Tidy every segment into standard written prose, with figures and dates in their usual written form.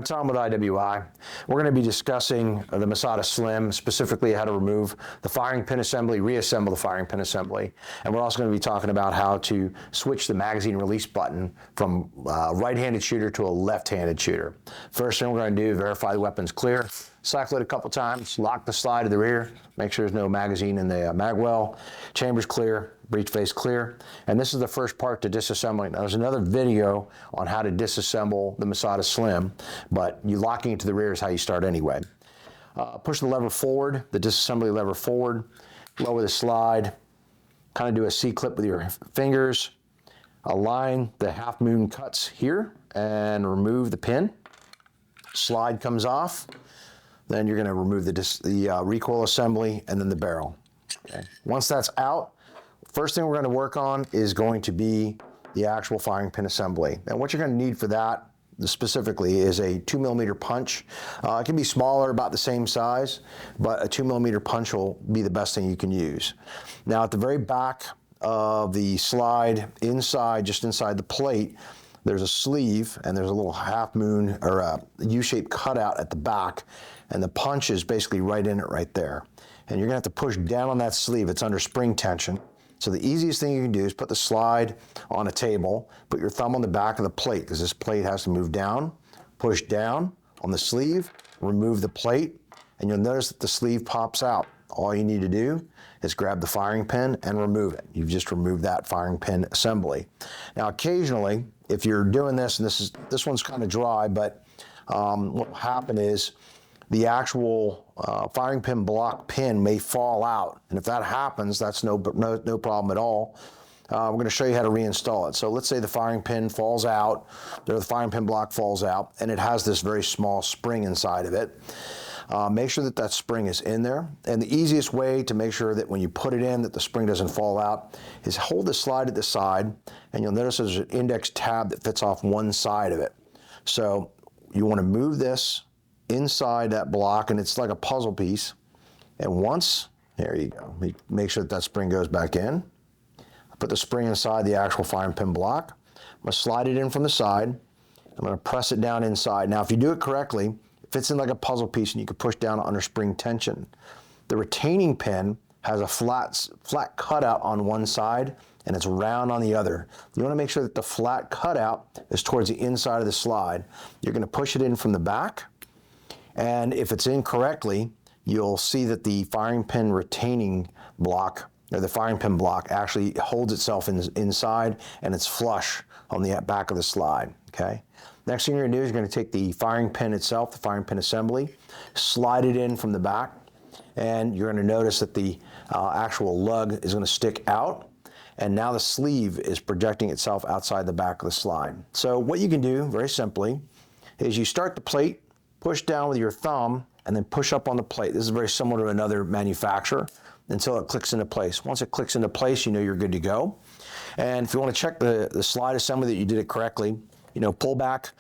I'm Tom with IWI. We're going to be discussing the Masada Slim, specifically how to remove the firing pin assembly, reassemble the firing pin assembly, and we're also going to be talking about how to switch the magazine release button from a right-handed shooter to a left-handed shooter. First thing we're going to do, verify the weapon's clear, cycle it a couple times, lock the slide to the rear, make sure there's no magazine in the mag well, chamber's clear, breech face clear, and this is the first part to disassembling. Now, there's another video on how to disassemble the Masada Slim, but you locking it to the rear is how you start anyway. Push the lever forward, the disassembly lever forward, lower the slide, kind of do a C-clip with your fingers, align the half moon cuts here, and remove the pin. Slide comes off, then you're going to remove the recoil assembly and then the barrel. Okay. Once that's out, first thing we're going to work on is going to be the actual firing pin assembly. And what you're going to need for that specifically is a 2mm punch. It can be smaller, about the same size, but a 2mm punch will be the best thing you can use. Now at the very back of the slide, inside, just inside the plate, there's a sleeve and there's a little half moon or a U-shaped cutout at the back, and the punch is basically right in it right there. And you're going to have to push down on that sleeve. It's under spring tension. So the easiest thing you can do is put the slide on a table, put your thumb on the back of the plate, because this plate has to move down, push down on the sleeve, remove the plate, and you'll notice that the sleeve pops out. All you need to do is grab the firing pin and remove it. You've just removed that firing pin assembly. Now occasionally, if you're doing this, and this one's kind of dry, but what will happen is the actual firing pin block pin may fall out. And if that happens, that's no problem at all. We're going to show you how to reinstall it. So let's say the firing pin falls out, or the firing pin block falls out, and it has this very small spring inside of it. Make sure that that spring is in there. And the easiest way to make sure that when you put it in that the spring doesn't fall out is hold the slide at the side, and you'll notice there's an index tab that fits off one side of it. So you want to move this inside that block, and it's like a puzzle piece. And once, there you go, make sure that that spring goes back in. Put the spring inside the actual firing pin block. I'm going to slide it in from the side. I'm going to press it down inside. Now, if you do it correctly, it fits in like a puzzle piece, and you can push down under spring tension. The retaining pin has a flat cutout on one side, and it's round on the other. You want to make sure that the flat cutout is towards the inside of the slide. You're going to push it in from the back. And if it's in correctly, you'll see that the firing pin retaining block, or the firing pin block, actually holds itself inside, and it's flush on the back of the slide, okay? Next thing you're gonna do is you're gonna take the firing pin itself, the firing pin assembly, slide it in from the back, and you're gonna notice that the actual lug is gonna stick out, and now the sleeve is projecting itself outside the back of the slide. So what you can do, very simply, is you start the plate, push down with your thumb, and then push up on the plate. This is very similar to another manufacturer until it clicks into place. Once it clicks into place, you know you're good to go. And if you want to check the slide assembly that you did it correctly, pull back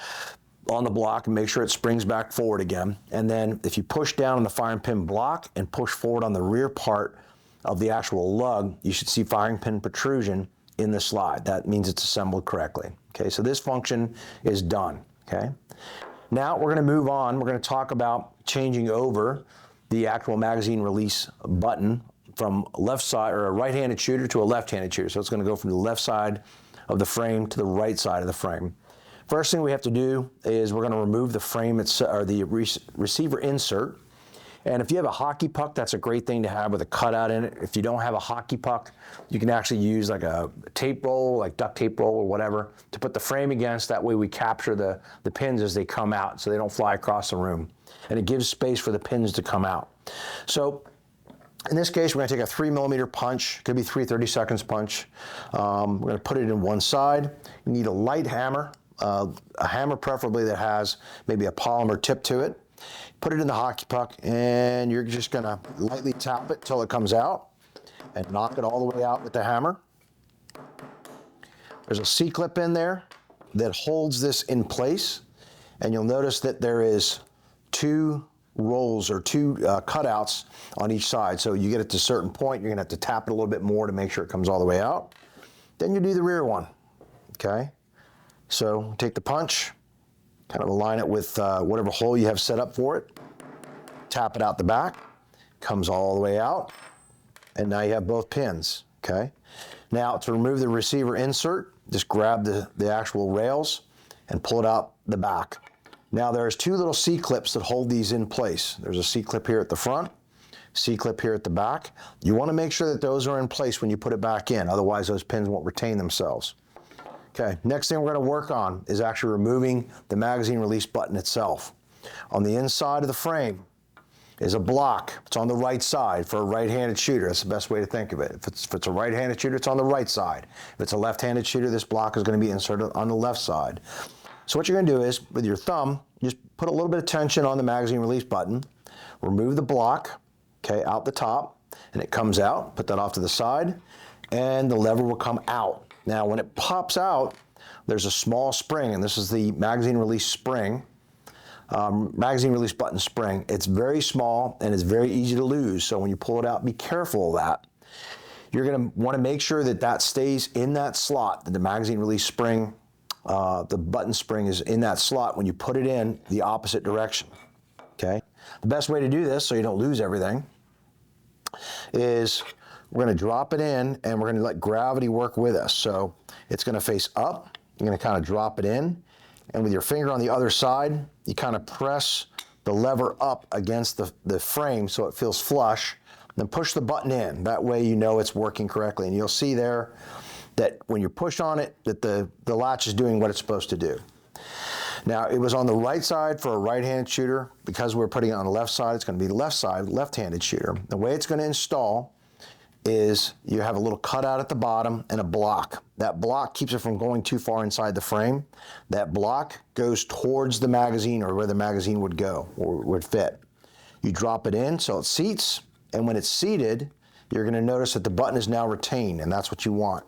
on the block and make sure it springs back forward again. And then if you push down on the firing pin block and push forward on the rear part of the actual lug, you should see firing pin protrusion in the slide. That means it's assembled correctly. Okay, so this function is done. Okay. Now we're going to move on. We're going to talk about changing over the actual magazine release button from left side, or a right-handed shooter to a left-handed shooter. So it's going to go from the left side of the frame to the right side of the frame. First thing we have to do is we're going to remove the frame or the receiver insert. And if you have a hockey puck, that's a great thing to have with a cutout in it. If you don't have a hockey puck, you can actually use like a tape roll, like duct tape roll or whatever, to put the frame against. That way we capture the pins as they come out so they don't fly across the room. And it gives space for the pins to come out. So in this case, we're going to take a 3mm punch. It could be 3 30-seconds punch. We're going to put it in one side. You need a light hammer, a hammer preferably that has maybe a polymer tip to it. Put it in the hockey puck, and you're just going to lightly tap it till it comes out and knock it all the way out with the hammer. There's a C-clip in there that holds this in place, and you'll notice that there is two rolls or two cutouts on each side. So you get it to a certain point, you're going to have to tap it a little bit more to make sure it comes all the way out. Then you do the rear one, okay? So take the punch, kind of align it with whatever hole you have set up for it. Tap it out the back, comes all the way out, and now you have both pins, okay? Now to remove the receiver insert, just grab the actual rails and pull it out the back. Now there's two little C-clips that hold these in place. There's a C-clip here at the front, C-clip here at the back. You want to make sure that those are in place when you put it back in, otherwise those pins won't retain themselves. Okay, next thing we're going to work on is actually removing the magazine release button itself. On the inside of the frame is a block. It's on the right side for a right-handed shooter. That's the best way to think of it. If it's a right-handed shooter, it's on the right side. If it's a left-handed shooter, this block is going to be inserted on the left side. So what you're going to do is, with your thumb, just put a little bit of tension on the magazine release button, remove the block, okay, out the top, and it comes out. Put that off to the side, and the lever will come out. Now, when it pops out, there's a small spring, and this is the magazine release spring, magazine release button spring. It's very small, and it's very easy to lose, so when you pull it out, be careful of that. You're going to want to make sure that that stays in that slot, that the magazine release spring, the button spring is in that slot when you put it in the opposite direction, okay? The best way to do this, so you don't lose everything, is we're going to drop it in, and we're going to let gravity work with us. So it's going to face up. You're going to kind of drop it in, and with your finger on the other side, you kind of press the lever up against the frame so it feels flush, then push the button in. That way you know it's working correctly, and you'll see there that when you push on it, that the latch is doing what it's supposed to do. Now, it was on the right side for a right-handed shooter. Because we're putting it on the left side, it's going to be the left side, left-handed shooter. The way it's going to install is you have a little cutout at the bottom and a block. That block keeps it from going too far inside the frame. That block goes towards the magazine, or where the magazine would go or would fit. You drop it in so it seats, and when it's seated, you're going to notice that the button is now retained, and that's what you want.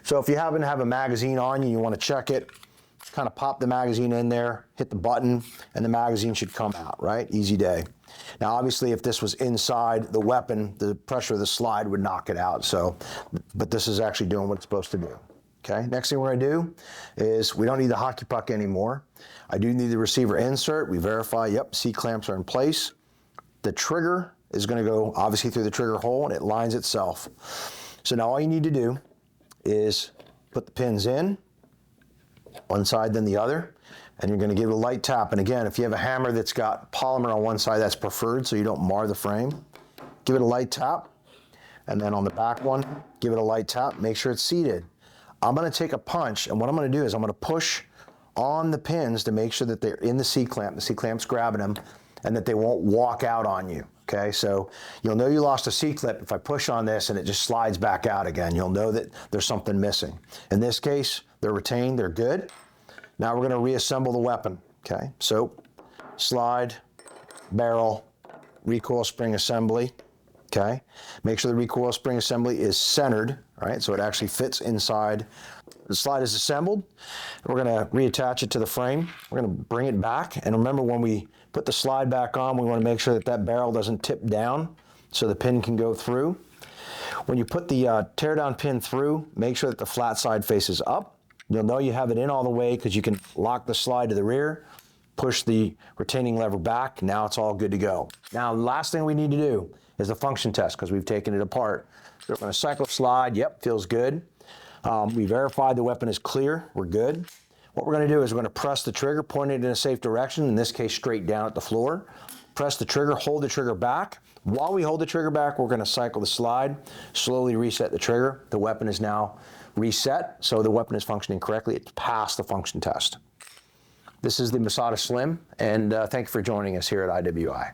So if you happen to have a magazine on you, you want to check it, kind of pop the magazine in there, hit the button, and the magazine should come out, right? Easy day. Now, obviously, if this was inside the weapon, the pressure of the slide would knock it out. So, but this is actually doing what it's supposed to do. Okay, next thing we're going to do is we don't need the hockey puck anymore. I do need the receiver insert. We verify, yep, C-clamps are in place. The trigger is going to go, obviously, through the trigger hole, and it lines itself. So now all you need to do is put the pins in, one side then the other, and you're going to give it a light tap. And again, if you have a hammer that's got polymer on one side, that's preferred so you don't mar the frame. Give it a light tap, and then on the back one, give it a light tap, make sure it's seated. I'm going to take a punch, and what I'm going to do is I'm going to push on the pins to make sure that they're in the C-clamp, the C-clamp's grabbing them, and that they won't walk out on you. Okay, so you'll know you lost a C-clip if I push on this and it just slides back out again. You'll know that there's something missing. In this case, they're retained, they're good. Now we're going to reassemble the weapon. Okay, so slide, barrel, recoil spring assembly. Okay, make sure the recoil spring assembly is centered, right, so it actually fits inside. The slide is assembled. We're going to reattach it to the frame. We're going to bring it back, and remember, when we put the slide back on, we want to make sure that that barrel doesn't tip down so the pin can go through. When you put the tear down pin through, make sure that the flat side faces up. You'll know you have it in all the way because you can lock the slide to the rear, push the retaining lever back. Now it's all good to go. Now, the last thing we need to do is the function test because we've taken it apart. So we're going to cycle slide. Yep, feels good. We verified the weapon is clear. We're good. What we're going to do is we're going to press the trigger, point it in a safe direction, in this case straight down at the floor. Press the trigger, hold the trigger back. While we hold the trigger back, we're going to cycle the slide, slowly reset the trigger. The weapon is now reset, so the weapon is functioning correctly. It's passed the function test. This is the Masada Slim, and thank you for joining us here at IWI.